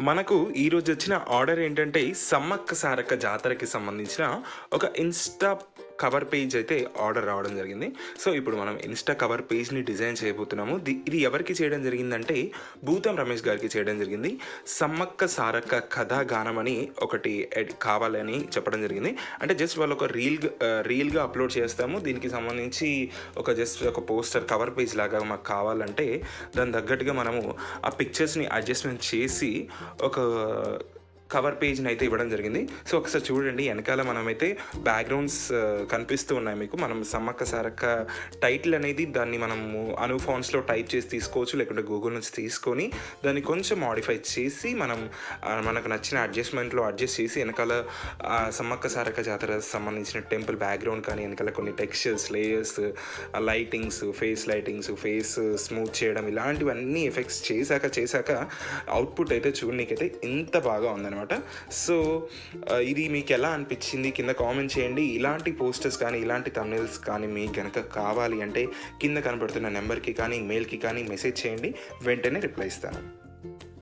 మనకు ఈరోజు వచ్చిన ఆర్డర్ ఏంటంటే సమ్మక్క సారక్క జాతరకి సంబంధించిన ఒక ఇన్స్టా కవర్ పేజ్ అయితే ఆర్డర్ రావడం జరిగింది. సో ఇప్పుడు మనం ఇన్స్టా కవర్ పేజ్ని డిజైన్ చేయబోతున్నాము. ఇది ఎవరికి చేయడం జరిగిందంటే భూతం రమేష్ గారికి చేయడం జరిగింది. సమ్మక్క సారక్క కథాగానం అని ఒకటి కావాలని చెప్పడం జరిగింది. అంటే జస్ట్ వాళ్ళు ఒక రీల్గా అప్లోడ్ చేస్తాము, దీనికి సంబంధించి జస్ట్ ఒక పోస్టర్ కవర్ పేజ్ లాగా మాకు కావాలంటే దాని తగ్గట్టుగా మనము ఆ పిక్చర్స్ని అడ్జస్ట్మెంట్ చేసి ఒక కవర్ పేజ్ని అయితే ఇవ్వడం జరిగింది. సో ఒకసారి చూడండి, వెనకాల మనమైతే బ్యాక్గ్రౌండ్స్ కనిపిస్తూ ఉన్నాయి మీకు. మనం సమ్మక్క సారక్క టైటిల్ అనేది దాన్ని మనము ఫాంట్స్లో టైప్ చేసి తీసుకోవచ్చు, లేకుంటే గూగుల్ నుంచి తీసుకొని దాన్ని కొంచెం మాడిఫై చేసి మనం మనకు నచ్చిన అడ్జస్ట్మెంట్లో అడ్జస్ట్ చేసి వెనకాల సమ్మక్క సారక్క జాతర సంబంధించిన టెంపుల్ బ్యాక్గ్రౌండ్ కానీ వెనకాల కొన్ని textures, layers, lightings, face smooth చేయడం, ఇలాంటివన్నీ ఎఫెక్ట్స్ చేశాక అవుట్పుట్ అయితే చూడనీకైతే ఇంత బాగా ఉందన్నమాట. సో ఇది మీకు ఎలా అనిపించింది కింద కామెంట్ చేయండి. ఇలాంటి పోస్టర్స్ కానీ ఇలాంటి థంబ్నెయిల్స్ కానీ మీకు కనుక కావాలి అంటే కింద కనబడుతున్న నెంబర్కి కానీ మెయిల్కి కానీ మెసేజ్ చేయండి, వెంటనే రిప్లై ఇస్తాను.